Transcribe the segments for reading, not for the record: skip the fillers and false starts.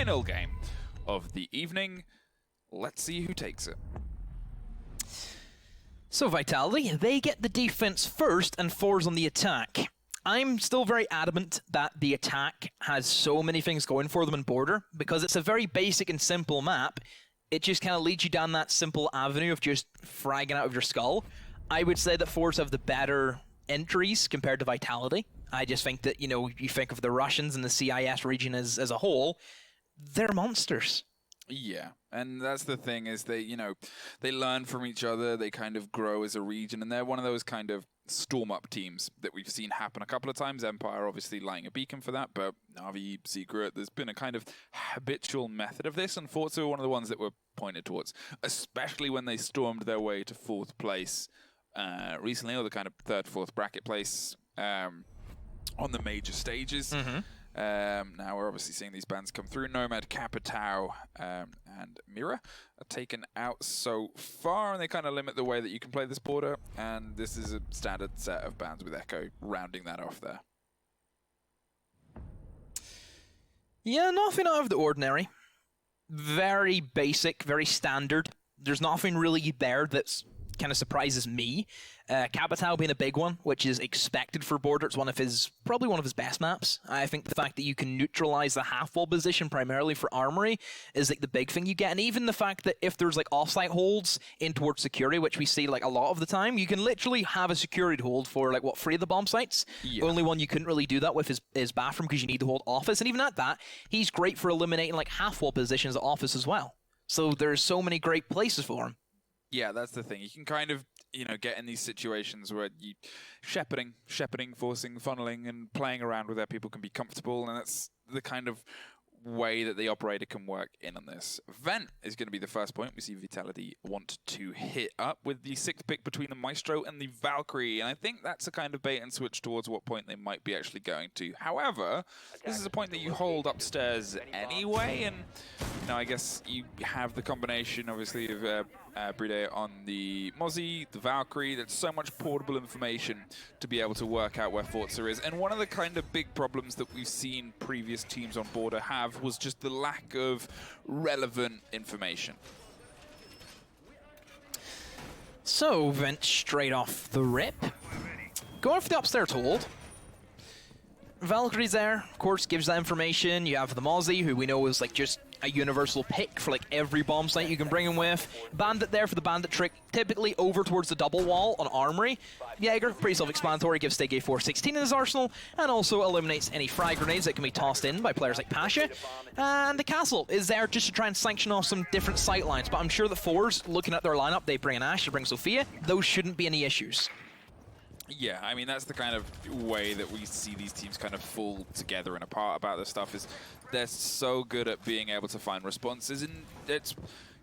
final game of the evening. Let's see who takes it. So Vitality, they get the defense first and ForZe on the attack. I'm still very adamant that the attack has so many things going for them in Border, because it's a very basic and simple map. It just kind of leads you down that simple avenue of just fragging out of your skull. I would say that ForZe have the better entries compared to Vitality. I just think that, you know, you think of the Russians and the CIS region as a whole, they're monsters. Yeah, and that's the thing, is they, you know, they learn from each other, they kind of grow as a region, and they're one of those kind of storm-up teams that we've seen happen a couple of times. Empire obviously lighting a beacon for that, but Na'Vi, Secret, there's been a kind of habitual method of this, and ForZe were one of the ones that were pointed towards, especially when they stormed their way to 4th place recently, or the kind of 3rd, 4th bracket place on the major stages. Now we're obviously seeing these bans come through. Nomad, Capitao, and Mira are taken out so far, and they kind of limit the way that you can play this Border, and this is a standard set of bans with Echo rounding that off there. Yeah, nothing out of the ordinary. Very basic, very standard. There's nothing really there that's kind of surprises me. Capitao being a big one, which is expected for Border. It's probably one of his best maps. I think the fact that you can neutralize the half-wall position primarily for Armory is like the big thing you get. And even the fact that if there's like off-site holds in towards security, which we see like a lot of the time, you can literally have a security hold for like, what, 3 of the bomb sites? Yeah. Only one you couldn't really do that with is Bathroom, because you need to hold office. And even at that, he's great for eliminating like half-wall positions at office as well. So there's so many great places for him. Yeah, that's the thing. You can kind of, you know, get in these situations where you shepherding, forcing, funneling, and playing around with where people can be comfortable, and that's the kind of way that the operator can work in on this. Vent is going to be the first point. We see Vitality want to hit up with the 6th pick between the Maestro and the Valkyrie, and I think that's a kind of bait and switch towards what point they might be actually going to. However, this is a point that you hold upstairs anyway, and you know, I guess you have the combination, obviously, of Bride on the Mozzie, the Valkyrie. That's so much portable information to be able to work out where ForZe is. And one of the kind of big problems that we've seen previous teams on Border have was just the lack of relevant information. So, Vent straight off the rip. Going for the upstairs hold. Valkyrie's there, of course, gives that information. You have the Mozzie, who we know is like just a universal pick for like every bomb site you can bring him with. Bandit there for the bandit trick, typically over towards the double wall on Armory. Jaeger, pretty self-explanatory, gives Steg A416 in his arsenal, and also eliminates any frag grenades that can be tossed in by players like Pasha. And the castle is there just to try and sanction off some different sight lines, but I'm sure that ForZe, looking at their lineup, they bring an Ashe, they bring Sophia, those shouldn't be any issues. Yeah, I mean, that's the kind of way that we see these teams kind of fall together and apart about this stuff, is they're so good at being able to find responses. And it's,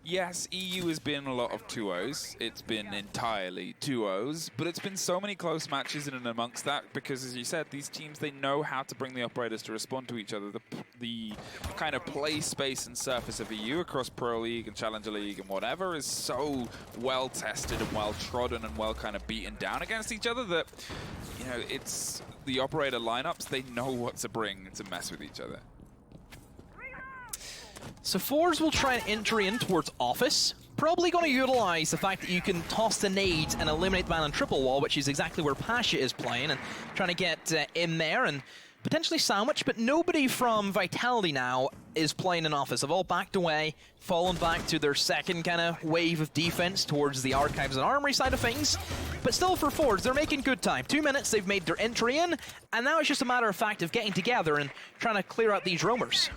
yes, EU has been a lot of 2-0s. It's been entirely 2-0s, but it's been so many close matches in and amongst that, because, as you said, these teams, they know how to bring the operators to respond to each other. The kind of play space and surface of EU across Pro League and Challenger League and whatever is so well tested and well trodden and well kind of beaten down against each other that, you know, it's the operator lineups, they know what to bring to mess with each other. So ForZe will try an entry in towards Office. Probably going to utilize the fact that you can toss the nades and eliminate the man on triple wall, which is exactly where Pasha is playing, and trying to get in there and potentially sandwich, but nobody from Vitality now is playing in Office. They've all backed away, fallen back to their second kind of wave of defense towards the Archives and Armory side of things. But still, for ForZe, they're making good time. 2 minutes, they've made their entry in, and now it's just a matter of fact of getting together and trying to clear out these roamers.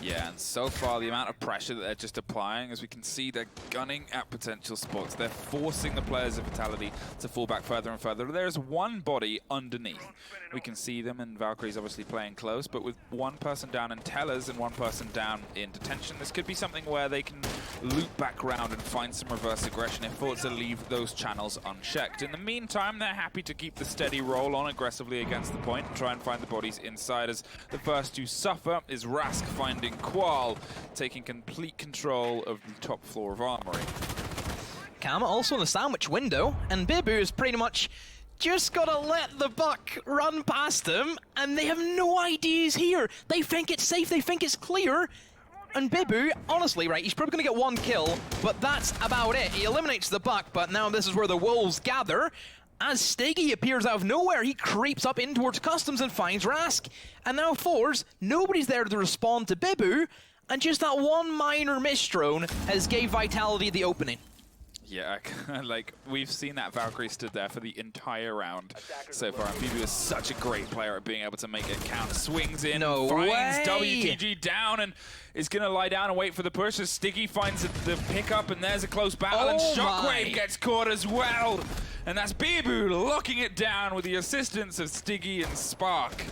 Yeah, and so far the amount of pressure that they're just applying, as we can see, they're gunning at potential spots. They're forcing the players of Vitality to fall back further and further. There's one body underneath. We can see them, and Valkyrie's obviously playing close, but with one person down in tellers and one person down in detention, this could be something where they can loop back around and find some reverse aggression if ForZe leave those channels unchecked. In the meantime, they're happy to keep the steady roll on aggressively against the point and try and find the bodies inside, as the first to suffer is Rask finding Qual, taking complete control of the top floor of Armory. Kama also in the sandwich window, and Bibu is pretty much just gotta let the buck run past them, and they have no idea he's here. They think it's safe, they think it's clear. And Bibu, honestly, right, he's probably gonna get 1 kill, but that's about it. He eliminates the buck, but now this is where the wolves gather. As Stiggy appears out of nowhere, he creeps up in towards Customs and finds Rask. And now ForZe, nobody's there to respond to Bibu, and just that one minor misdrone has gave Vitality the opening. Yeah, like, we've seen that Valkyrie stood there for the entire round so far, and Bibu is such a great player at being able to make it count. Swings in, finds WTG down, and is going to lie down and wait for the push as Stiggy finds the pickup, and there's a close battle, and Shockwave gets caught as well. And that's Bibu locking it down with the assistance of Stiggy and Spark,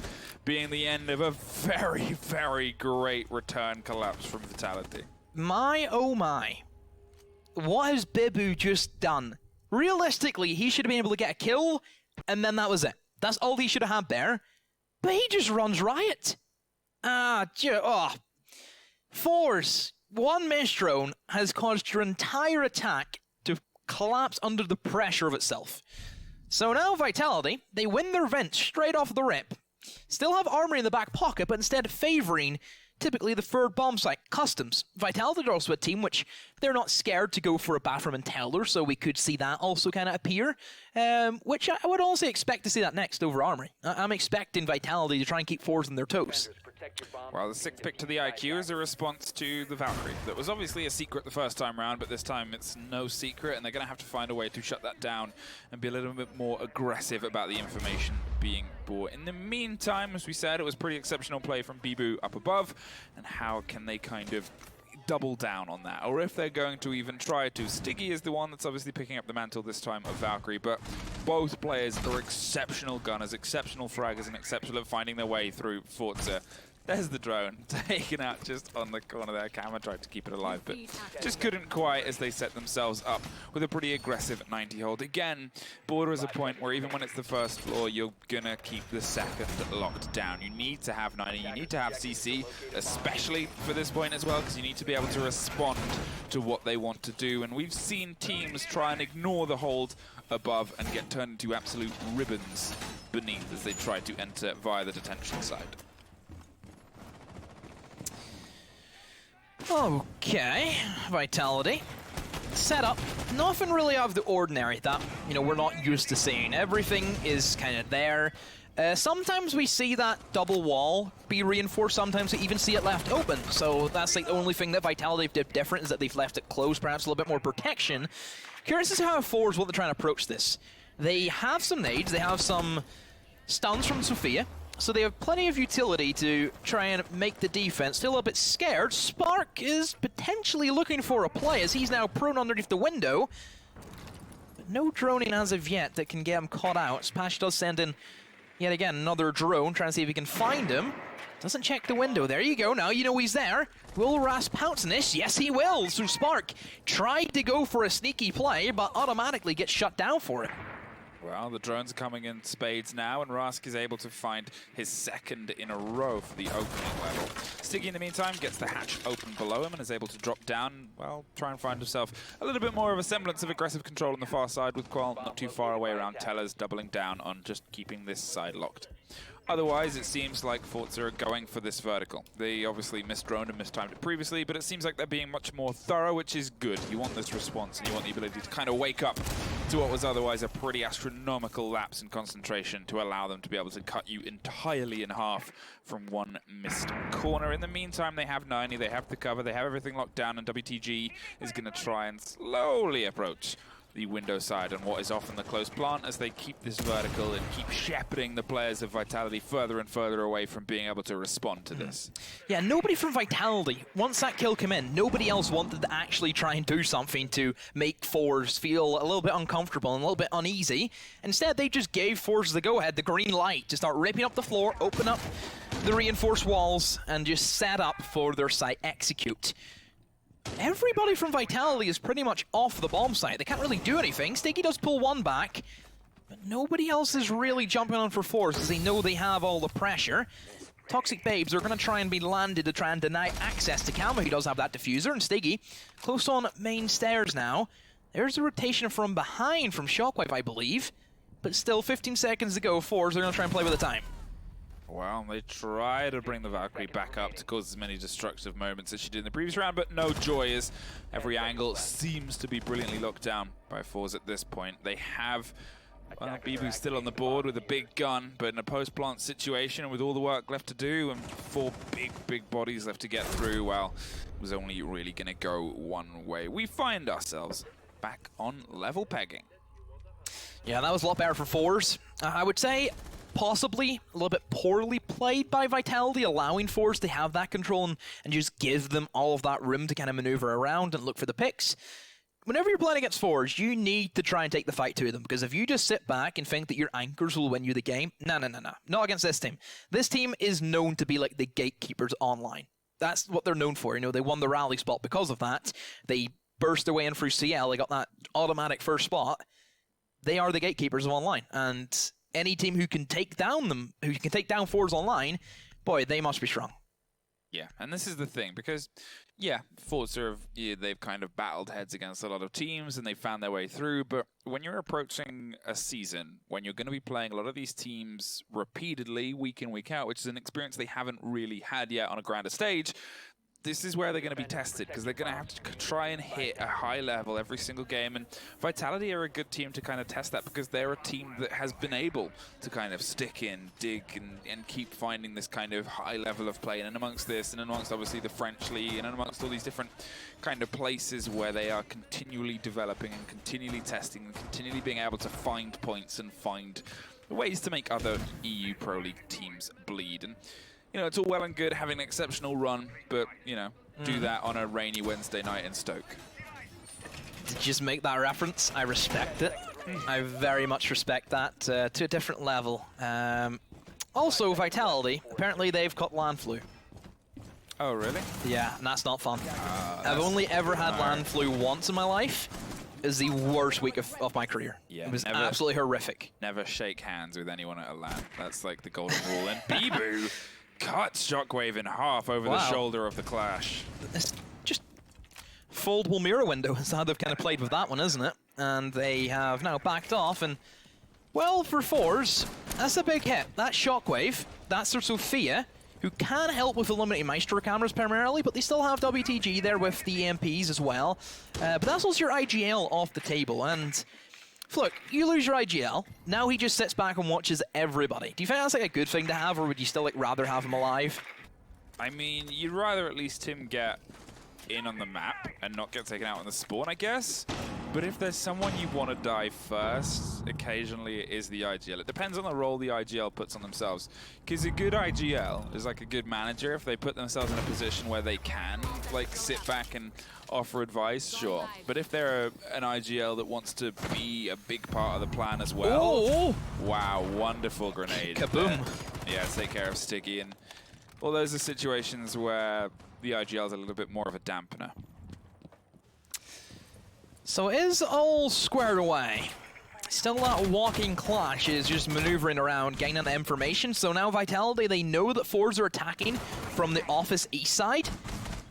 being the end of a very, very great return collapse from Vitality. My oh my. What has Bibu just done? Realistically, he should have been able to get a kill, and then that was it. That's all he should have had there. But he just runs riot. ForZe, one misdrone has caused your entire attack to collapse under the pressure of itself. So now Vitality, they win their vent straight off the rip. Still have Armory in the back pocket, but instead favoring typically the third bomb site, Customs. Vitality are also a team which they're not scared to go for a bathroom and teller, so we could see that also kind of appear, which I would also expect to see that next over Armory. I'm expecting Vitality to try and keep ForZe on their toes. Well, the 6th pick to the IQ is a response to the Valkyrie. That was obviously a secret the first time round, but this time it's no secret, and they're going to have to find a way to shut that down and be a little bit more aggressive about the information being brought. In the meantime, as we said, it was pretty exceptional play from Bibu up above, and how can they kind of double down on that, or if they're going to even try to. Stiggy is the one that's obviously picking up the mantle this time of Valkyrie, but both players are exceptional gunners, exceptional fraggers, and exceptional at finding their way through ForZe. There's the drone, taken out just on the corner there. Camera tried to keep it alive, but just couldn't quite as they set themselves up with a pretty aggressive 90 hold. Again, Border is a point where even when it's the first floor, you're going to keep the second locked down. You need to have 90, you need to have CC, especially for this point as well, because you need to be able to respond to what they want to do. And we've seen teams try and ignore the hold above and get turned into absolute ribbons beneath as they try to enter via the detention side. Okay, Vitality. Setup, nothing really out of the ordinary that, we're not used to seeing. Everything is kind of there. Sometimes we see that double wall be reinforced, sometimes we even see it left open. So that's like the only thing that Vitality did different, is that they've left it closed, perhaps a little bit more protection. Curious as to how ForZe what they're trying to approach this. They have some nades, they have some stuns from Sophia. So they have plenty of utility to try and make the defense feel a bit scared. Spark is potentially looking for a play as he's now prone underneath the window. But no droning as of yet that can get him caught out. Spash does send in, yet again, another drone, trying to see if he can find him. Doesn't check the window. There you go. Now you know he's there. Will Ras pounce on this? Yes, he will. So Spark tried to go for a sneaky play, but automatically gets shut down for it. Well, the drones are coming in spades now, and Rask is able to find his second in a row for the opening level. Stiggy, in the meantime, gets the hatch open below him and is able to drop down, well, try and find himself a little bit more of a semblance of aggressive control on the far side, with Qual not too far away around Tellers, doubling down on just keeping this side locked. Otherwise, it seems like ForZe are going for this vertical. They obviously misdroned and mistimed it previously, but it seems like they're being much more thorough, which is good. You want this response, and you want the ability to kind of wake up to what was otherwise a pretty astronomical lapse in concentration to allow them to be able to cut you entirely in half from one missed corner. In the meantime, they have 90, they have the cover, they have everything locked down, and WTG is going to try and slowly approach the window side and what is often the close plant as they keep this vertical and keep shepherding the players of Vitality further and further away from being able to respond to this. Yeah, nobody from Vitality, once that kill came in, nobody else wanted to actually try and do something to make ForZe feel a little bit uncomfortable and a little bit uneasy. Instead, they just gave ForZe the go-ahead, the green light, to start ripping up the floor, open up the reinforced walls, and just set up for their site execute. Everybody from Vitality is pretty much off the bomb site. They can't really do anything. Stiggy does pull one back, but nobody else is really jumping on for ForZe because they know they have all the pressure. Toxic Babes are going to try and be landed to try and deny access to Kalma, who does have that diffuser, and Stiggy close on main stairs now. There's a rotation from behind from Shockwave, I believe. but still 15 seconds to go. ForZe are going to try and play with the time. Well, they try to bring the Valkyrie back up to cause as mmany destructive moments as she did in the previous round, but no joy as every angle seems to be brilliantly locked down by ForZe at this point. They have Bibu's still on the board with a big gun, but in a post-plant situation with all the work left to do and 4 big bodies left to get through, well, it was only really going to go one way. We find ourselves back on level pegging. Yeah, that was a lot better for ForZe. I would say possibly a little bit poorly played by Vitality, allowing ForZe to have that control and just give them all of that room to kind of maneuver around and look for the picks. Whenever you're playing against ForZe, you need to try and take the fight to them, because if you just sit back and think that your anchors will win you the game, no. Not against this team. This team is known to be like the gatekeepers online. That's what they're known for. You know, they won the rally spot because of that. They burst their way in through CL. They got that automatic first spot. They are the gatekeepers of online, and any team who can take down them, who can take down ForZe online, boy, they must be strong. Yeah, and this is the thing, because, yeah, ForZe, they've kind of battled heads against a lot of teams, and they found their way through, but when you're approaching a season, when you're going to be playing a lot of these teams repeatedly, week in, week out, which is an experience they haven't really had yet on a grander stage, this is where they're going to be tested, because they're going to have to try and hit a high level every single game, and Vitality are a good team to kind of test that, because they're a team that has been able to kind of stick in, dig, and keep finding this kind of high level of play, and amongst this, and amongst obviously the French League, and amongst all these different kind of places where they are continually developing and continually testing and continually being able to find points and find ways to make other EU Pro League teams bleed. And you know, it's all well and good having an exceptional run, but, you know, do that on a rainy Wednesday night in Stoke. To just make that reference, I respect it. I very much respect that to a different level. Also, Vitality, apparently they've caught land flu. Oh, really? Yeah, and that's not fun. I've only ever had land flu once in my life. Is the worst week of my career. Yeah, it was absolutely horrific. Never shake hands with anyone at a LAN. That's like the golden rule. And Bibu cuts Shockwave in half over the shoulder of the Clash. It's just foldable mirror window is how they've kind of played with that one, isn't it? And they have now backed off, and well, for ForZe, that's a big hit. That Shockwave, that's their Sophia, who can help with eliminating Maestro cameras primarily, but they still have WTG there with the EMPs as well. But that's also your IGL off the table, and look, you lose your IGL, now he just sits back and watches everybody. Do you think that's like a good thing to have, or would you still like rather have him alive? I mean, you'd rather at least him get in on the map and not get taken out on the spawn, I guess. But if there's someone you want to die first, occasionally it is the IGL. It depends on the role the IGL puts on themselves. Because a good IGL is like a good manager. If they put themselves in a position where they can like sit back and offer advice, sure. But if they're an IGL that wants to be a big part of the plan as well, wow, wonderful grenade. Kaboom. Yeah, take care of Sticky. And well, those are situations where the IGL is a little bit more of a dampener. So it is all squared away. Still that walking Clash is just maneuvering around, gaining the information. So now Vitality, they know that ForZe are attacking from the office east side.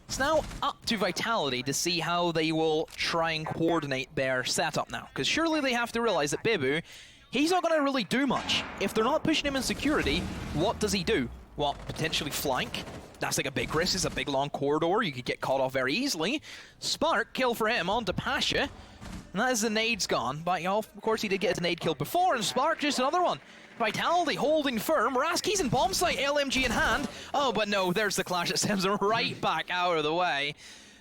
It's now up to Vitality to see how they will try and coordinate their setup now. Because surely they have to realize that Bibu, he's not going to really do much. If they're not pushing him in security, what does he do? Well, potentially flank. That's like a big risk. It's a big long corridor. You could get caught off very easily. Spark, kill for him onto Pasha. And that is the nades gone. But of course he did get a nade kill before, and Spark just another one. Vitality holding firm. Raski's in bomb site, LMG in hand. Oh, but no, there's the Clash that sends him right back out of the way.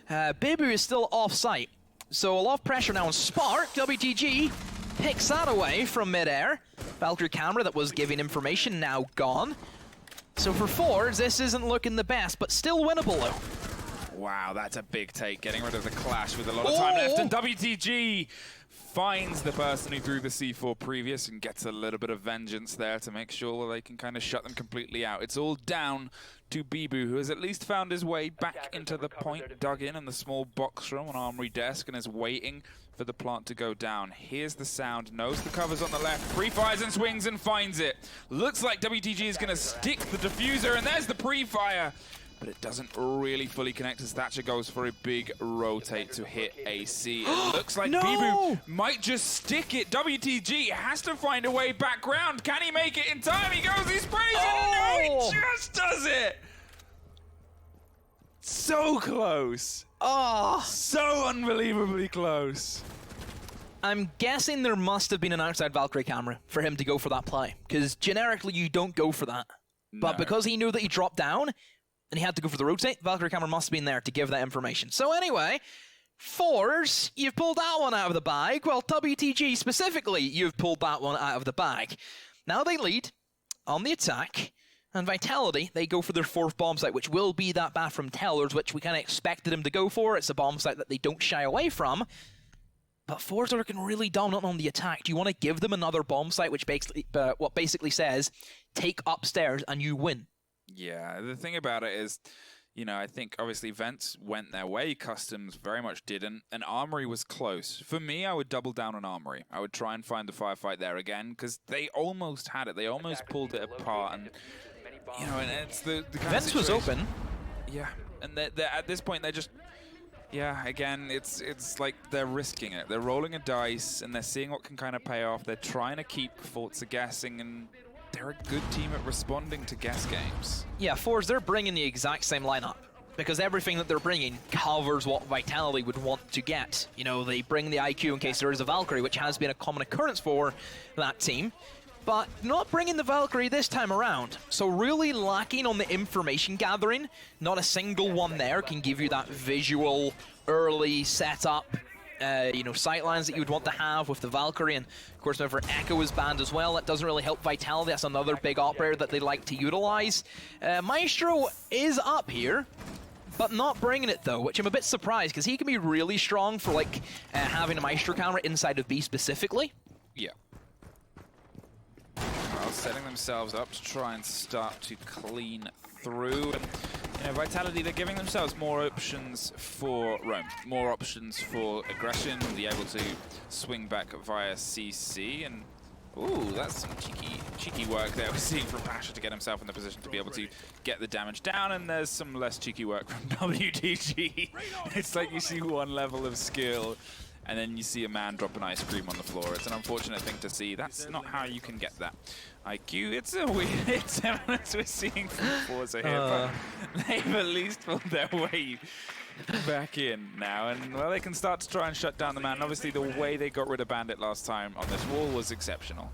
Bibu is still off site. So a lot of pressure now on Spark. WTG picks that away from midair. Valkyrie camera that was giving information now gone. So for ForZe, this isn't looking the best, but still winnable though. Wow, that's a big take, getting rid of the Clash with a lot of time left, and WTG finds the person who threw the C4 previous and gets a little bit of vengeance there to make sure that they can kind of shut them completely out. It's all down to Bibu, who has at least found his way back into the point, dug in the small box room on Armory Desk, and is waiting for the plant to go down. Hears the sound, knows the cover's on the left, pre-fires and swings and finds it. Looks like WTG is going to stick the diffuser, and there's the pre-fire. but it doesn't really fully connect as Thatcher goes for a big rotate to hit AC. It looks like No! Bibu might just stick it. WTG has to find a way back round. Can he make it in time? He goes, he sprays it. No, he just does it. So close. Oh, So unbelievably close. I'm guessing there must have been an outside Valkyrie camera for him to go for that play, because generically you don't go for that. But because he knew that he dropped down and he had to go for the rotate, Valkyrie camera must have been there to give that information. So anyway, ForZe, you've pulled that one out of the bag. Well, WTG specifically, you've pulled that one out of the bag. Now they lead on the attack. And Vitality, they go for their 4th bomb site, which will be that bathroom tellers, which we kind of expected them to go for. It's a bomb site that they don't shy away from. But ForZe are looking really dominant on the attack. Do you want to give them another bomb site, which basically, what basically says, take upstairs and you win? Yeah, the thing about it is, you know, I think obviously Vents went their way, Customs very much didn't, and Armory was close. For me, I would double down on Armory. I would try and find the firefight there again, because they almost had it. They almost pulled it apart, and, you know, and it's the kind Vents of was open. Yeah, and they're, at this point, they're just... Yeah, again, it's like they're risking it. They're rolling a dice, and they're seeing what can kind of pay off. They're trying to keep ForZe guessing, and they're a good team at responding to guess games. Yeah, ForZe, they're bringing the exact same lineup, because everything that they're bringing covers what Vitality would want to get. You know, they bring the IQ in case there is a Valkyrie, which has been a common occurrence for that team, but not bringing the Valkyrie this time around. So really lacking on the information gathering. Not a single one there can give you that visual early setup, you know, sightlines that you would want to have with the Valkyrie. And of course, whenever Echo is banned as well, that doesn't really help Vitality. That's another big operator that they like to utilize. Maestro is up here, but not bringing it though, which I'm a bit surprised, because he can be really strong for like having a Maestro camera inside of B specifically. Yeah. Well, setting themselves up to try and start to clean through. And, you know, Vitality, they're giving themselves more options for roam, more options for aggression, be able to swing back via CC. And, ooh, that's some cheeky work there. We're seeing from Pasha to get himself in the position to be able to get the damage down. And there's some less cheeky work from WTG. It's like you see one level of skill, and then you see a man drop an ice cream on the floor. It's an unfortunate thing to see. That's not how you can get that IQ. It's a weird semblance we're seeing from ForZe here, but they've at least pulled their way back in now. And, well, they can start to try and shut down the man. Obviously, the way they got rid of Bandit last time on this wall was exceptional.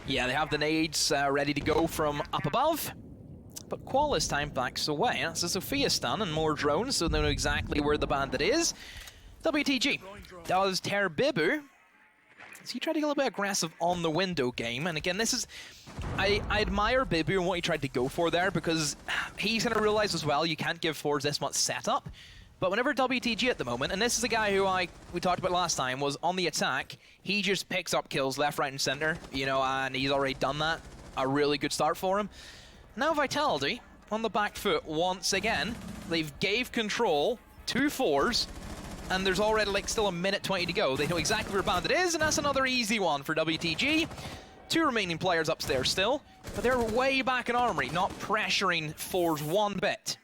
Yeah, they have the nades ready to go from up above. But Qual this time backs away. That's a Sophia stun and more drones, so they know exactly where the Bandit is. WTG does tear Bibu. So he tried to get a little bit aggressive on the window game. And again, this is... I admire Bibu and what he tried to go for there, because he's going to realize as well you can't give ForZe this much setup. But whenever WTG at the moment, and this is a guy who we talked about last time, was on the attack, he just picks up kills left, right, and center, you know, and he's already done that. A really good start for him. Now Vitality on the back foot once again. They've gave control to ForZe, and there's already like still a minute 20 to go. They know exactly where Bandit is, and that's another easy one for WTG. 2 remaining players upstairs still, but they're way back in Armory, not pressuring ForZe one bit.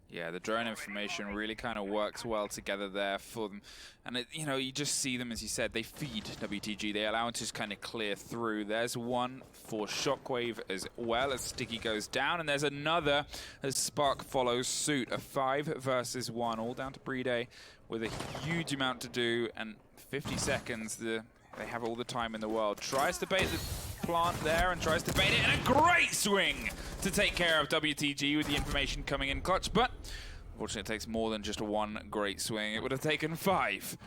Yeah, the drone information really kind of works well together there for them. And, you know, you just see them, as you said, they feed WTG. They allow them to just kind of clear through. There's one for Shockwave as well as Sticky goes down. And there's another as Spark follows suit. A 5 versus 1, all down to Brede with a huge amount to do. And 50 seconds, they have all the time in the world. Tries to bait the plant there and tries to bait it, and a great swing to take care of WTG with the information coming in clutch, but unfortunately it takes more than just one great swing. It would have taken 5,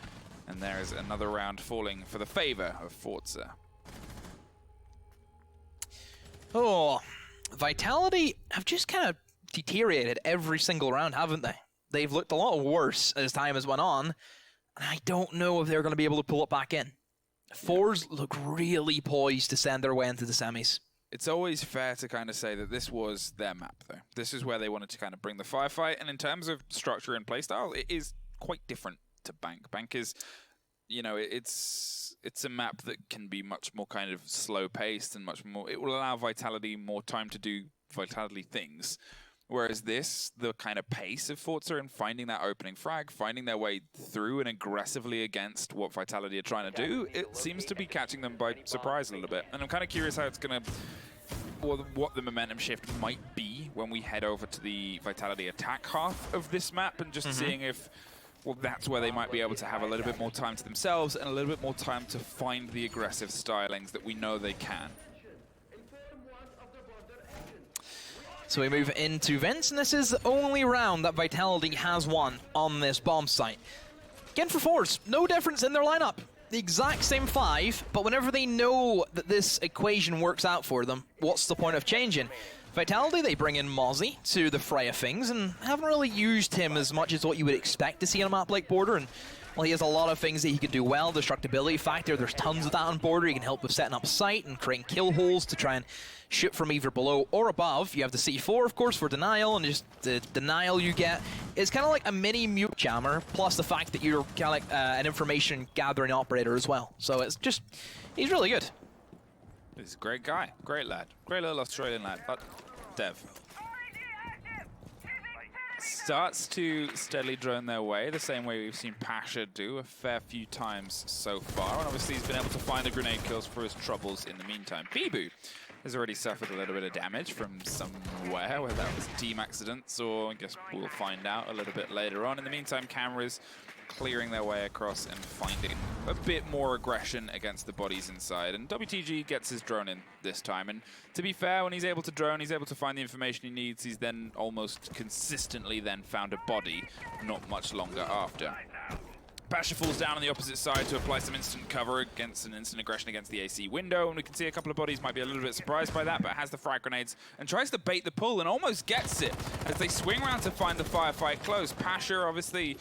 and there is another round falling for the favor of ForZe. Oh, Vitality have just kind of deteriorated every single round, haven't they? They've looked a lot worse as time has went on, and I don't know if they're going to be able to pull it back in. ForZe look really poised to send their way into the semis. It's always fair to kind of say that this was their map, though. This is where they wanted to kind of bring the firefight, and in terms of structure and playstyle, it is quite different to Bank. Bank is, you know, it's a map that can be much more kind of slow-paced and much more... It will allow Vitality more time to do Vitality things. Whereas this, the kind of pace of ForZe and finding that opening frag, finding their way through and aggressively against what Vitality are trying to do, it seems to be catching them by surprise a little bit. And I'm kind of curious how it's going to, or what the momentum shift might be when we head over to the Vitality attack half of this map, and just seeing if, well, that's where they might be able to have a little bit more time to themselves and a little bit more time to find the aggressive stylings that we know they can. So we move into Vince, and this is the only round that Vitality has won on this bomb site. Again for ForZe, no difference in their lineup. The exact same 5, but whenever they know that this equation works out for them, what's the point of changing? Vitality, they bring in Mozzie to the fray of things, and haven't really used him as much as what you would expect to see on a map like Border. And well, he has a lot of things that he can do well. Destructibility factor, there's tons of that on Border. He can help with setting up sight and creating kill holes to try and shoot from either below or above. You have the C4, of course, for denial, and just the denial you get is kind of like a mini mute jammer, plus the fact that you're kind of like an information gathering operator as well. So it's just, he's really good. He's a great guy, great lad, great little Australian lad, but Dev starts to steadily drone their way, the same way we've seen Pasha do a fair few times so far, and obviously he's been able to find the grenade kills for his troubles in the meantime. Bibu has already suffered a little bit of damage from somewhere, whether that was team accidents or I guess we'll find out a little bit later on. In the meantime, cameras clearing their way across and finding a bit more aggression against the bodies inside. And WTG gets his drone in this time. And to be fair, when he's able to drone, he's able to find the information he needs. He's then almost consistently then found a body not much longer after. Pasha falls down on the opposite side to apply some instant cover against an instant aggression against the AC window, and we can see a couple of bodies might be a little bit surprised by that, but has the frag grenades and tries to bait the pull and almost gets it as they swing around to find the firefight close. Pasha obviously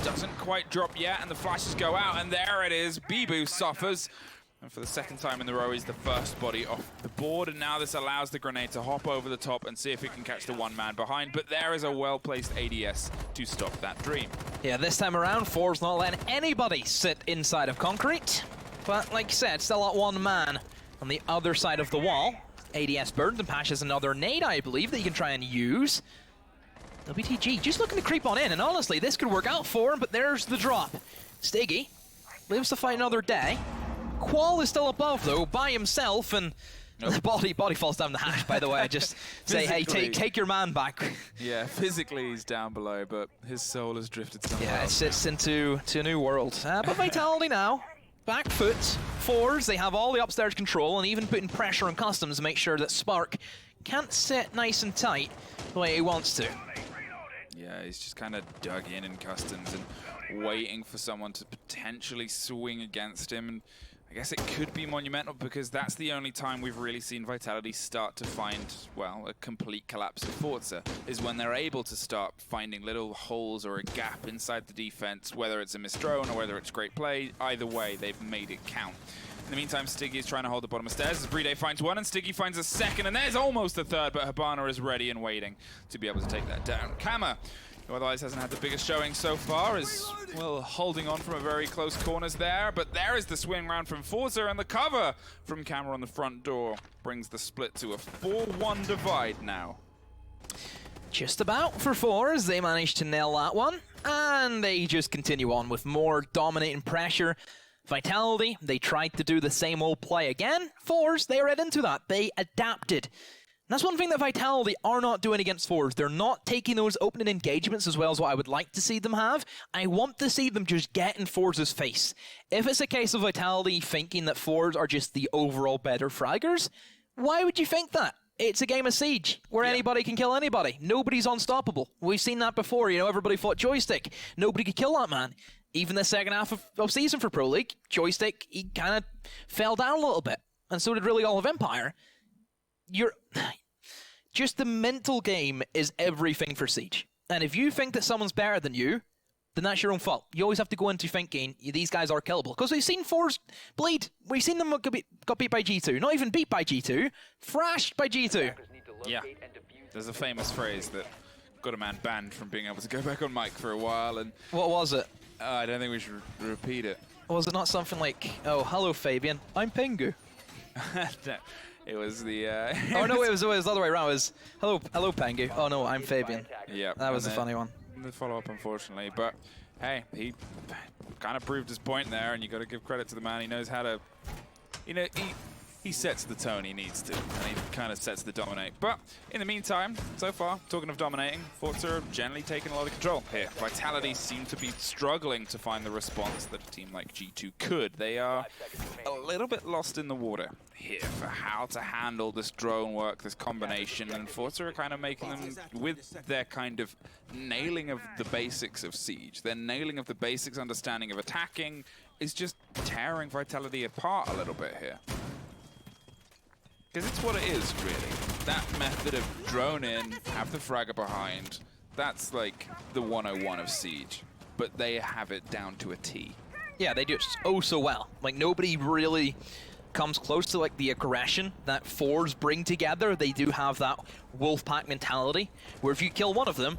doesn't quite drop yet, and the flashes go out, and there it is. Bibu suffers. And for the second time in the row, he's the first body off the board, and now this allows the grenade to hop over the top and see if it can catch the one man behind, but there is a well-placed ADS to stop that dream. Yeah, this time around, ForZe not letting anybody sit inside of concrete, but like you said, still at one man on the other side of the wall. ADS burned, and Pasha's another nade, I believe, that you can try and use. WTG just looking to creep on in, and honestly, this could work out for him, but there's the drop. Stiggy lives to fight another day. Qual is still above, though, by himself, and the body falls down the hatch, by the way. I just say, hey, take your man back. Yeah, physically he's down below, but his soul has drifted somewhere Yeah, it else. sits into a new world. But Vitality now, back foot, ForZe, they have all the upstairs control, and even putting pressure on Customs to make sure that Spark can't sit nice and tight the way he wants to. Yeah, he's just kind of dug in Customs and waiting for someone to potentially swing against him. And I guess it could be monumental because that's the only time we've really seen Vitality start to find, well, a complete collapse of ForZe, is when they're able to start finding little holes or a gap inside the defense, whether it's a missed drone or whether it's great play. Either way, they've made it count. In the meantime, Stiggy is trying to hold the bottom of stairs as Brede finds one, and Stiggy finds a second, and there's almost a third, but Habana is ready and waiting to be able to take that down. Kama, who otherwise hasn't had the biggest showing so far, is, well, holding on from a very close corners there, but there is the swing round from ForZe, and the cover from Kama on the front door brings the split to a 4-1 divide now. Just about for ForZe, they managed to nail that one, and they just continue on with more dominating pressure. Vitality, they tried to do the same old play again. ForZe, they read into that. They adapted. And that's one thing that Vitality are not doing against ForZe. They're not taking those opening engagements as well as what I would like to see them have. I want to see them just get in ForZe's face. If it's a case of Vitality thinking that ForZe are just the overall better fraggers, why would you think that? It's a game of Siege, where anybody can kill anybody. Nobody's unstoppable. We've seen that before. You know, everybody fought Joystick. Nobody could kill that man. Even the second half of season for Pro League, Joystick, he kind of fell down a little bit. And so did really all of Empire. Just the mental game is everything for Siege. And if you think that someone's better than you, then that's your own fault. You always have to go into thinking these guys are killable. Because we've seen ForZe bleed. We've seen them got beat by G2. Not even beat by G2, thrashed by G2. Yeah, there's a famous phrase that got a man banned from being able to go back on mic for a while. And What was it? I don't think we should repeat it. Was it not something like, oh, hello Fabian, I'm Pingu? No. It was the. Oh no, it was the other way around. It was hello, Pengu. Oh no, I'm Fabian. Yeah, that was the funny one. The follow-up, unfortunately, but hey, he kind of proved his point there, and you got to give credit to the man. He knows how to, you know, he sets the tone he needs to, and he kind of sets the dominate. But in the meantime, so far, talking of dominating, ForZe are generally taking a lot of control here. Vitality seem to be struggling to find the response that a team like G2 could. They are a little bit lost in the water here for how to handle this drone work, this combination, and ForZe are kind of making them, with their kind of nailing of the basics of Siege, their nailing of the basics understanding of attacking, is just tearing Vitality apart a little bit here. Because it's what it is, really. That method of drone in, have the fragger behind, that's like the 101 of Siege. But they have it down to a T. Yeah, they do it oh so well. Like, nobody really comes close to like the aggression that ForZe bring together. They do have that Wolfpack mentality, where if you kill one of them,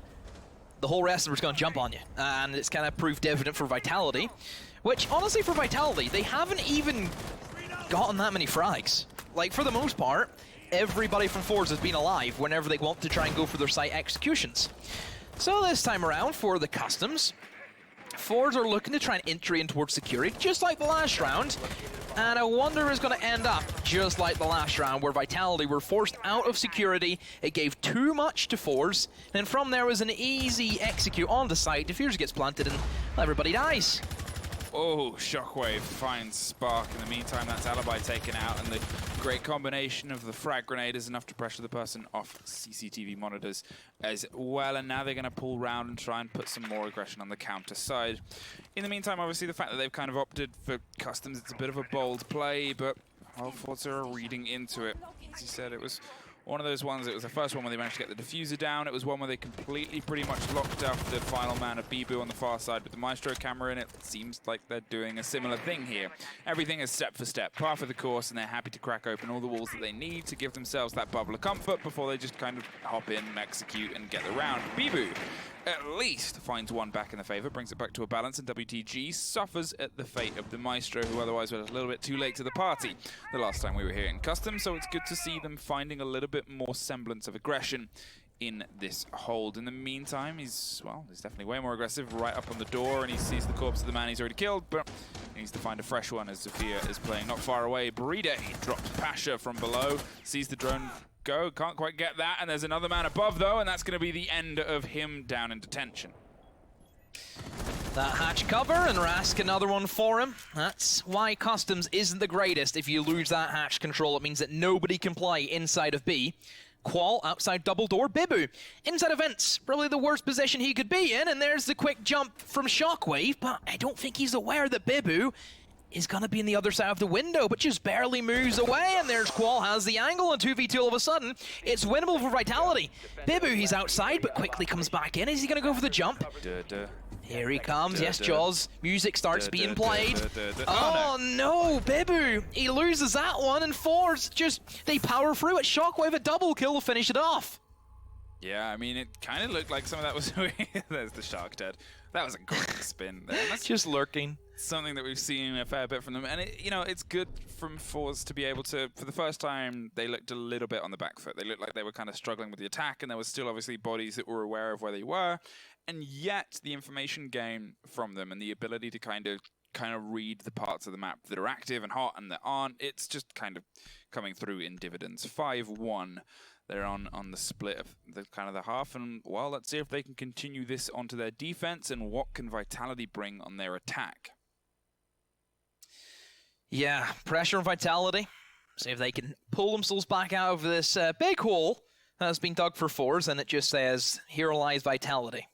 the whole rest of them is going to jump on you. And it's kind of proved evident for Vitality, which, honestly, for Vitality, they haven't even gotten that many frags. Like, for the most part, everybody from ForZe has been alive whenever they want to try and go for their site executions. So this time around, for the customs, ForZe are looking to try and entry in towards security, just like the last round. And I wonder if it's going to end up just like the last round, where Vitality were forced out of security. It gave too much to ForZe. And from there was an easy execute on the site. Diffuser gets planted and everybody dies. Oh, Shockwave finds Spark. In the meantime, that's Alibi taken out, and the great combination of the frag grenade is enough to pressure the person off CCTV monitors as well. And now they're going to pull round and try and put some more aggression on the counter side. In the meantime, obviously, the fact that they've kind of opted for customs, it's a bit of a bold play, but ForZe are reading into it. As you said, it was one of those ones, it was the first one where they managed to get the diffuser down. It was one where they completely pretty much locked up the final man of Bibu on the far side with the Maestro camera in it. It seems like they're doing a similar thing here. Everything is step for step, par for the course, and they're happy to crack open all the walls that they need to give themselves that bubble of comfort before they just kind of hop in and execute and get the round. Bibu at least finds one back in the favor, brings it back to a balance, and WTG suffers at the fate of the Maestro, who otherwise was a little bit too late to the party the last time we were here in Custom, so it's good to see them finding a little bit more semblance of aggression in this hold. In the meantime, he's definitely way more aggressive, right up on the door, and he sees the corpse of the man he's already killed, but he needs to find a fresh one as Zofia is playing not far away. Burita, he drops Pasha from below, sees the drone go, can't quite get that, and there's another man above though, and that's going to be the end of him down in detention. That hatch cover, and Rask another one for him. That's why Customs isn't the greatest. If you lose that hatch control, it means that nobody can play inside of B. Qual outside double door, Bibu inside of vents, probably the worst position he could be in, and there's the quick jump from Shockwave, but I don't think he's aware that Bibu is going to be in the other side of the window, but just barely moves away, and there's Qual has the angle, and 2v2 all of a sudden. It's winnable for Vitality. Bibu, he's outside, but quickly comes back in. Is he going to go for the jump? Here he comes. Yes, Jaws. Music starts being played. Oh no, Bibu! He loses that one, and ForZe just, they power through it. Shockwave a double kill to finish it off. Yeah, I mean, it kind of looked like some of that was... There's the shark dead. That was a great spin there. That's just lurking. Something that we've seen a fair bit from them. And, it's good from ForZe to be able to... For the first time, they looked a little bit on the back foot. They looked like they were kind of struggling with the attack, and there was still obviously bodies that were aware of where they were. And yet, the information gain from them and the ability to kind of read the parts of the map that are active and hot and that aren't, it's just kind of coming through in dividends. 5-1. They're on the split of the half, and well, let's see if they can continue this onto their defense, and what can Vitality bring on their attack. Yeah, pressure on Vitality. See if they can pull themselves back out of this big hole that has been dug for ForZe, and it just says, here lies Vitality.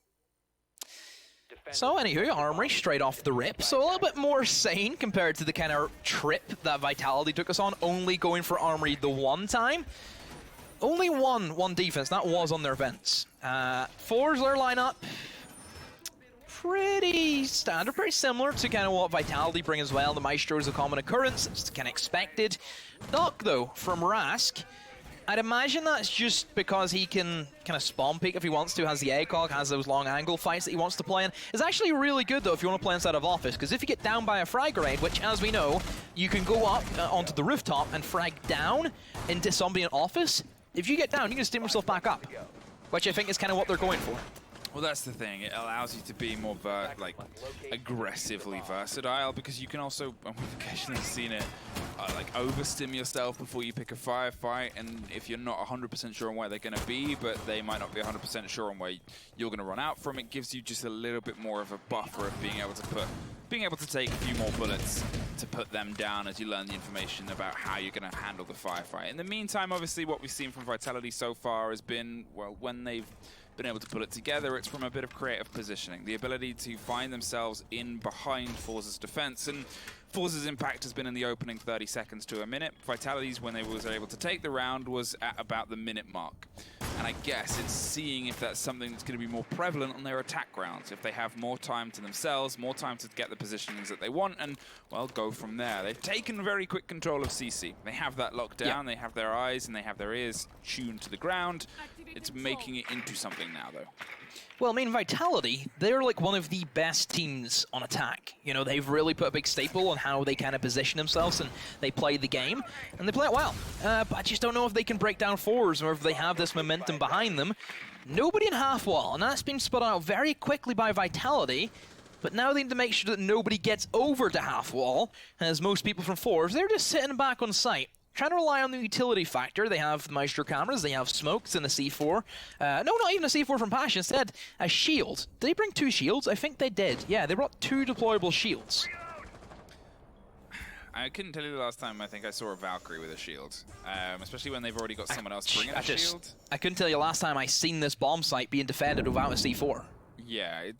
So anywho, Armory straight off the rip, so a little bit more sane compared to the kind of trip that Vitality took us on, only going for Armory the one time. Only one defense, that was on their vents. ForZe, their lineup, pretty standard, pretty similar to kind of what Vitality bring as well. The Maestro is a common occurrence, it's kind of expected. Duck, though, from Rask, I'd imagine that's just because he can kind of spawn peek if he wants to, has the ACOG, has those long angle fights that he wants to play in. It's actually really good though if you want to play inside of office, because if you get down by a frag grenade, which as we know, you can go up onto the rooftop and frag down into somebody in office, if you get down, you can steam yourself back up, which I think is kind of what they're going for. Well, that's the thing. It allows you to be more like aggressively versatile, because you can also, we've occasionally seen it, like overstim yourself before you pick a firefight, and if you're not 100% sure on where they're going to be, but they might not be 100% sure on where you're going to run out from, it gives you just a little bit more of a buffer of being able to take a few more bullets to put them down as you learn the information about how you're going to handle the firefight. In the meantime, obviously, what we've seen from Vitality so far has been, well, when they've been able to pull it together, it's from a bit of creative positioning, the ability to find themselves in behind ForZe's defense, and ForZe's impact has been in the opening 30 seconds to a minute. Vitality's, when they was able to take the round, was at about the minute mark. And I guess it's seeing if that's something that's going to be more prevalent on their attack rounds, if they have more time to themselves, more time to get the positionings that they want, and, well, go from there. They've taken very quick control of CC. They have that locked down, They have their eyes and they have their ears tuned to the ground. It's making it into something now, though. Well, I mean, Vitality, they're like one of the best teams on attack. You know, they've really put a big staple on how they kind of position themselves and they play the game, and they play it well. But I just don't know if they can break down ForZe or if they have this momentum behind them. Nobody in half wall, and that's been spun out very quickly by Vitality. But now they need to make sure that nobody gets over to half wall, as most people from ForZe, they're just sitting back on site, trying to rely on the utility factor. They have the Maestro cameras, they have smokes and a C4. No, not even a C4 from Pash, instead a shield. Did they bring 2 shields? I think they did. Yeah, they brought 2 deployable shields. I couldn't tell you the last time I think I saw a Valkyrie with a shield, especially when they've already got someone else bringing a shield. I couldn't tell you last time I seen this bomb site being defended without a C4. Yeah,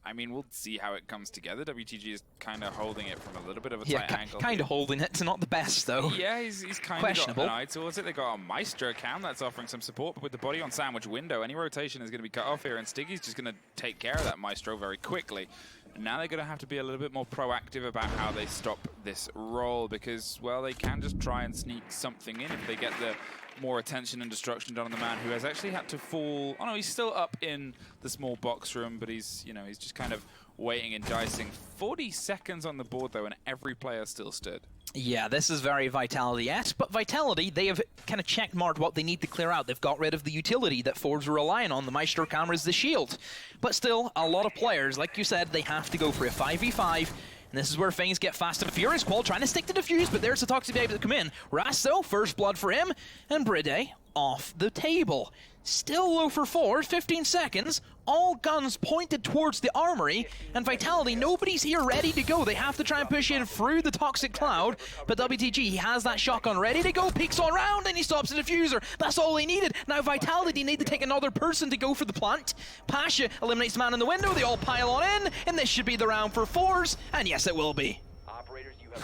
I mean, we'll see how it comes together. WTG is kind of holding it from a little bit of a tight angle. Kind of holding it. It's not the best, though. Yeah, he's kind of got an eye towards it. They got a Maestro cam that's offering some support, but with the body on sandwich window, any rotation is going to be cut off here, and Stiggy's just going to take care of that Maestro very quickly. And now they're going to have to be a little bit more proactive about how they stop this roll, because, well, they can just try and sneak something in if they get the more attention and destruction done on the man who has actually had to fall. Oh no, he's still up in the small box room, but he's, you know, he's just kind of waiting and dicing. 40 seconds on the board though, and every player still stood. Yeah, this is very Vitality-esque, but Vitality, they have kind of checkmarked what they need to clear out. They've got rid of the utility that ForZe were relying on. The Maestro cameras, the shield. But still, a lot of players, like you said, they have to go for a 5v5. And this is where things get fast and furious. Qual trying to stick to defuse, but there's the Toxic able to come in. Rasto, first blood for him, and Bride off the table. Still low for ForZe, 15 seconds. All guns pointed towards the armory, and Vitality, nobody's here ready to go. They have to try and push in through the toxic cloud, but WTG, he has that shotgun ready to go, peeks all around, and he stops the diffuser. That's all he needed. Now Vitality need to take another person to go for the plant. Pasha eliminates the man in the window, they all pile on in, and this should be the round for ForZe, and yes, it will be.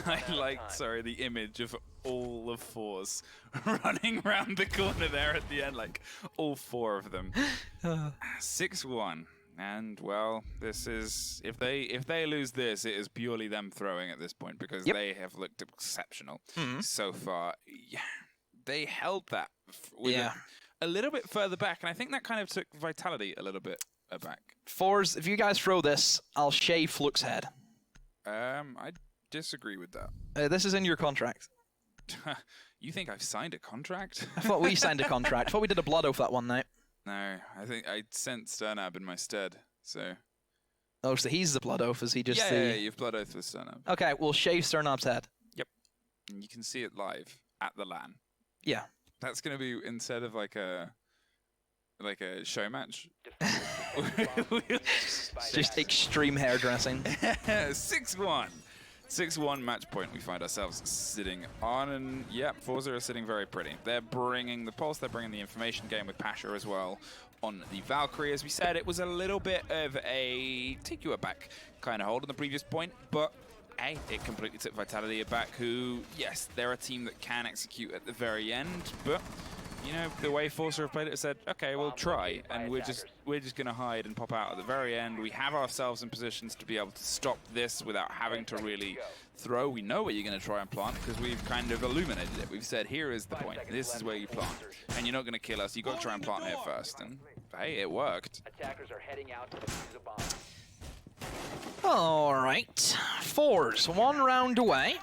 I liked, sorry, the image of all of ForZe running around the corner there at the end, like all 4 of them. 6-1, and well, this is, if they lose this, it is purely them throwing at this point, because they have looked exceptional so far. Yeah, they held that with a little bit further back, and I think that kind of took Vitality a little bit aback. ForZe, if you guys throw this, I'll shave Fluke's head. I disagree with that. This is in your contract. You think I've signed a contract? I thought we signed a contract. I thought we did a blood oath that one night. No, I think I sent Sternab in my stead, so... Oh, so he's the blood oath, is he just Yeah, you've blood oath with Sternab. Okay, we'll shave Sternab's head. Yep. And you can see it live at the LAN. Yeah. That's going to be instead of like a show match. Just extreme hairdressing. 6-1. 6-1 match point we find ourselves sitting on, and yeah, ForZe are sitting very pretty. They're bringing the pulse, they're bringing the information game with Pasha as well on the Valkyrie. As we said, it was a little bit of a take you aback kind of hold on the previous point, but hey, it completely took Vitality aback, who, yes, they're a team that can execute at the very end, but you know, the way ForZe have played it, said, okay, we'll try, and we're just gonna hide and pop out at the very end. We have ourselves in positions to be able to stop this without having to really throw. We know where you're gonna try and plant because we've kind of illuminated it. We've said, here is the point. This is where you plant, and you're not gonna kill us. You got to try and plant here first, and hey, it worked. Attackers are heading out to defuse a bomb. All right, ForZe, 1 round away.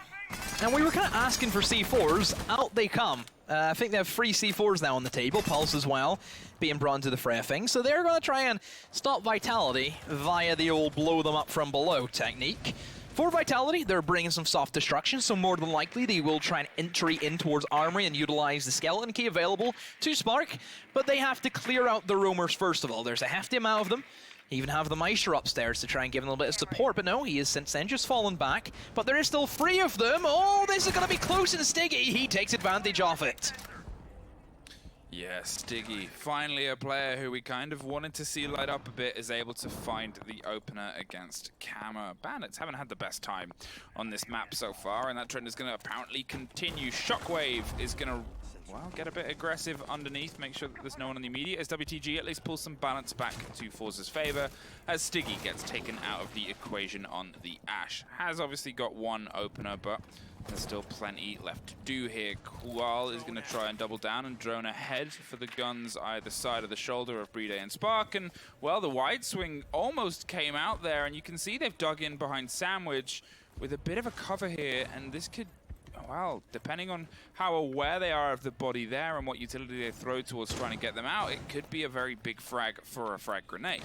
And we were kind of asking for C4s. Out they come. I think they have 3 C4s now on the table. Pulse as well, being brought into the fray of things. So they're going to try and stop Vitality via the old blow them up from below technique. For Vitality, they're bringing some soft destruction, so more than likely they will try and entry in towards Armory and utilize the skeleton key available to Spark. But they have to clear out the roamers first of all. There's a hefty amount of them. Even have the Meister upstairs to try and give him a little bit of support, but no, he has since then just fallen back. But there is still 3 of them. Oh, this is going to be close, and Stiggy, he takes advantage of it. Yeah, Stiggy, finally a player who we kind of wanted to see light up a bit, is able to find the opener against Kama. Bandits haven't had the best time on this map so far, and that trend is going to apparently continue. Shockwave is going to, well, get a bit aggressive underneath, make sure that there's no one on the immediate, as WTG at least pulls some balance back to ForZe's favor, as Stiggy gets taken out of the equation on the Ash. Has obviously got 1 opener, but there's still plenty left to do here. Kual is going to try and double down and drone ahead for the guns either side of the shoulder of Brede and Spark, and, well, the wide swing almost came out there, and you can see they've dug in behind Sandwich with a bit of a cover here, and this could, well, depending on how aware they are of the body there and what utility they throw towards trying to get them out, it could be a very big frag for a frag grenade.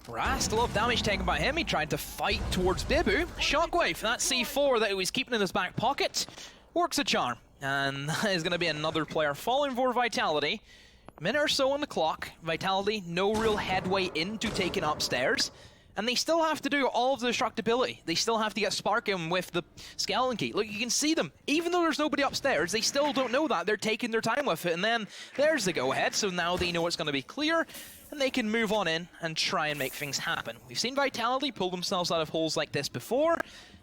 Rast, a lot of damage taken by him. He tried to fight towards Bibu. Shockwave, that C4 that he was keeping in his back pocket, works a charm. And that is going to be another player falling for Vitality. Minute or so on the clock. Vitality, no real headway into taking upstairs. And they still have to do all of the destructibility. They still have to get Spark in with the skeleton key. Look, you can see them. Even though there's nobody upstairs, they still don't know that. They're taking their time with it. And then there's the go-ahead. So now they know it's going to be clear. And they can move on in and try and make things happen. We've seen Vitality pull themselves out of holes like this before.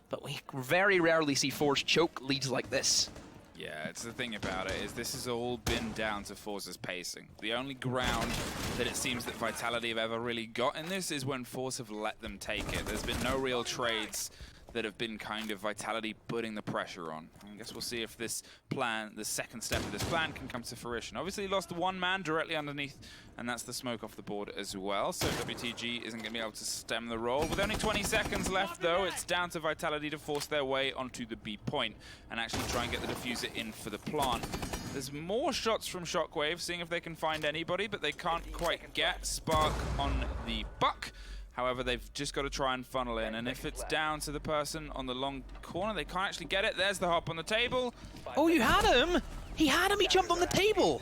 But we very rarely see ForZe choke leads like this. Yeah, it's the thing about it, is this has all been down to ForZe's pacing. The only ground that it seems that Vitality have ever really got in this is when ForZe have let them take it. There's been no real trades that have been kind of Vitality putting the pressure on. I guess we'll see if this plan, the second step of this plan, can come to fruition. Obviously, he lost 1 man directly underneath, and that's the smoke off the board as well. So WTG isn't going to be able to stem the roll. With only 20 seconds left, though, it's down to Vitality to force their way onto the B point and actually try and get the diffuser in for the plant. There's more shots from Shockwave, seeing if they can find anybody, but they can't quite get Spark on the buck. However, they've just got to try and funnel in, and if it's down to the person on the long corner, they can't actually get it. There's the hop on the table. Oh, you had him! He had him, he jumped on the table!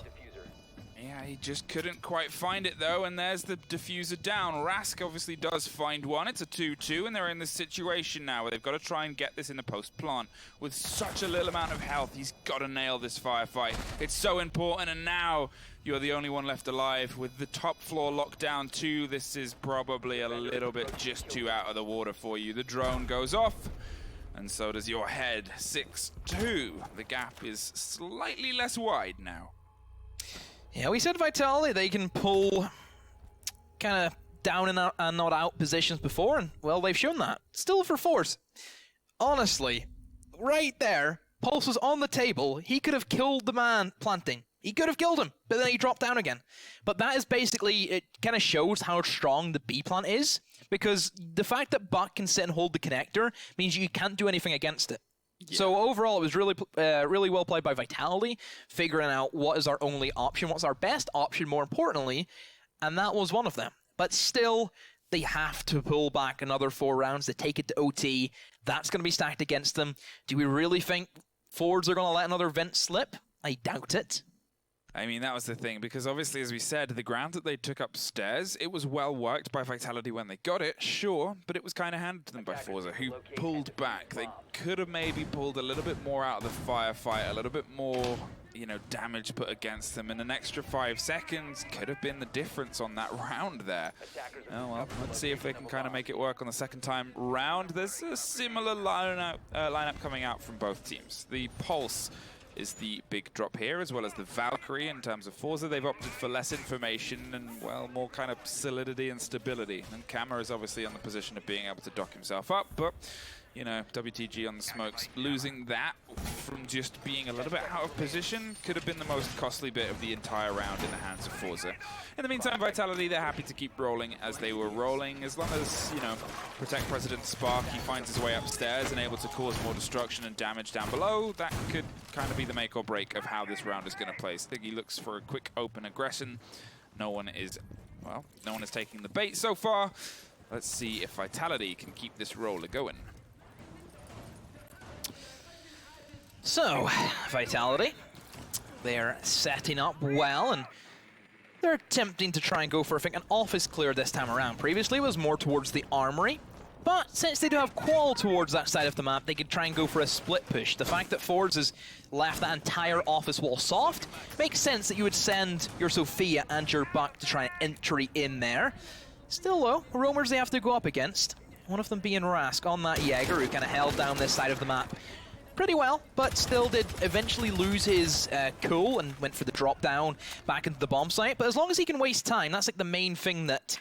Yeah, he just couldn't quite find it, though, and there's the diffuser down. Rask obviously does find one. It's a 2-2, and they're in this situation now where they've got to try and get this in the post-plant. With such a little amount of health, he's got to nail this firefight. It's so important, and now you're the only one left alive. With the top floor locked down, too, this is probably a little bit just too out of the water for you. The drone goes off, and so does your head. 6-2. The gap is slightly less wide now. Yeah, we said Vitality, they can pull kind of down and not out positions before, and, well, they've shown that. Still for ForZe. Honestly, right there, Pulse was on the table. He could have killed the man planting. He could have killed him, but then he dropped down again. But that is basically, it kind of shows how strong the B plant is, because the fact that Buck can sit and hold the connector means you can't do anything against it. Yeah. So overall, it was really well played by Vitality, figuring out what is our only option, what's our best option, more importantly, and that was one of them. But still, they have to pull back another 4 rounds to take it to OT. That's going to be stacked against them. Do we really think ForZe are going to let another vent slip? I doubt it. I mean, that was the thing, because obviously, as we said, the ground that they took upstairs, it was well worked by Vitality when they got it, sure, but it was kind of handed to them by ForZe, who pulled back. They could have maybe pulled a little bit more out of the firefight, a little bit more, you know, damage put against them, and an extra 5 seconds could have been the difference on that round there. Oh well, let's see if they can kind of make it work on the second time round. There's a similar lineup coming out from both teams. The Pulse is the big drop here, as well as the Valkyrie in terms of ForZe. They've opted for less information and, well, more kind of solidity and stability. And Kama is obviously on the position of being able to dock himself up, but, you know, WTG on the smokes, losing that from just being a little bit out of position could have been the most costly bit of the entire round in the hands of ForZe. In the meantime, Vitality, they're happy to keep rolling as they were rolling. As long as, you know, Protect President Spark, he finds his way upstairs and able to cause more destruction and damage down below, that could kind of be the make or break of how this round is going to play. Stiggy looks for a quick open aggression. No one is taking the bait so far. Let's see if Vitality can keep this roller going. So, Vitality, they're setting up well, and they're attempting to try and go for, I think, an office clear this time around. Previously, it was more towards the armory, but since they do have Qual towards that side of the map, they could try and go for a split push. The fact that ForZe has left that entire office wall soft makes sense that you would send your Sophia and your Buck to try and entry in there. Still, though, roamers they have to go up against. One of them being Rask on that Jaeger, who kind of held down this side of the map pretty well, but still did eventually lose his cool and went for the drop down back into the bomb site. But as long as he can waste time, that's like the main thing that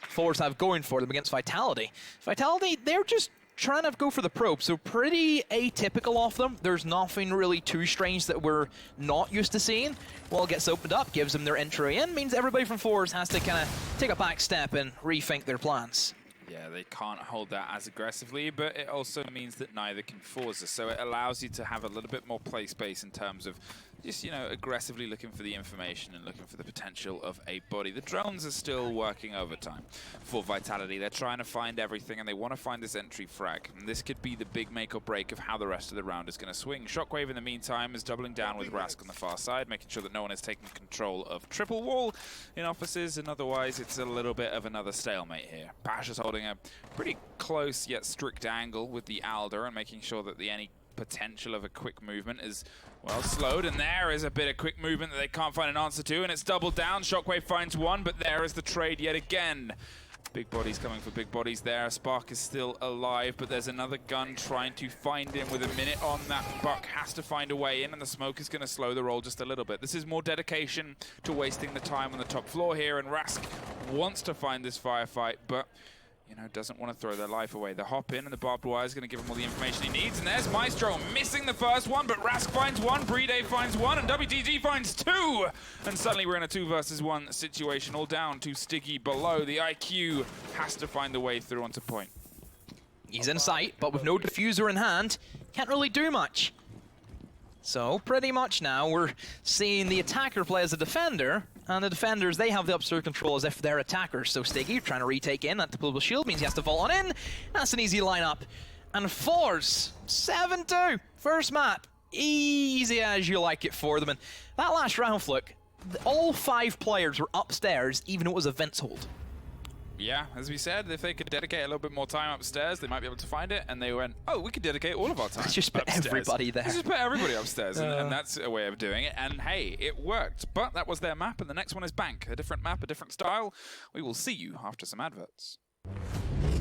ForZe have going for them against Vitality. Vitality, they're just trying to go for the probe, so pretty atypical of them. There's nothing really too strange that we're not used to seeing. Wall gets opened up, gives them their entry in, means everybody from ForZe has to kind of take a back step and rethink their plans. Yeah, they can't hold that as aggressively, but it also means that neither can ForZe. So it allows you to have a little bit more play space in terms of just, you know, aggressively looking for the information and looking for the potential of a body. The drones are still working overtime for Vitality. They're trying to find everything, and they want to find this entry frag. And this could be the big make or break of how the rest of the round is going to swing. Shockwave, in the meantime, is doubling down with Rask on the far side, making sure that no one is taking control of triple wall in offices, and otherwise it's a little bit of another stalemate here. Pash is holding a pretty close yet strict angle with the Alder and making sure that any potential of a quick movement is, well, slowed, and there is a bit of quick movement that they can't find an answer to, and it's doubled down. Shockwave finds one, but there is the trade yet again. Big bodies coming for big bodies there. Spark is still alive, but there's another gun trying to find him with a minute on. That Buck has to find a way in, and the smoke is going to slow the roll just a little bit. This is more dedication to wasting the time on the top floor here, and Rask wants to find this firefight, but, you know, doesn't want to throw their life away. The hop in and the barbed wire is going to give him all the information he needs. And there's Maestro missing the first one, but Rask finds one, Brede finds one, and WTG finds two. And suddenly we're in a 2 versus 1 situation, all down to Stiggy below. The IQ has to find the way through onto point. He's in sight, but with no diffuser in hand, can't really do much. So pretty much now we're seeing the attacker play as a defender, and the defenders, they have the upstairs control as if they're attackers. So Stiggy trying to retake in, that deployable shield means he has to vault on in. That's an easy lineup. And ForZe, 7-2, first map. Easy as you like it for them. And that last round, look, all 5 players were upstairs, even though it was a Vince hold. Yeah, as we said, if they could dedicate a little bit more time upstairs, they might be able to find it. And they went, oh, we could dedicate all of our time Let's just put upstairs. everybody there. Let's just put everybody upstairs, and that's a way of doing it. And hey, it worked. But that was their map, and the next one is Bank. A different map, a different style. We will see you after some adverts.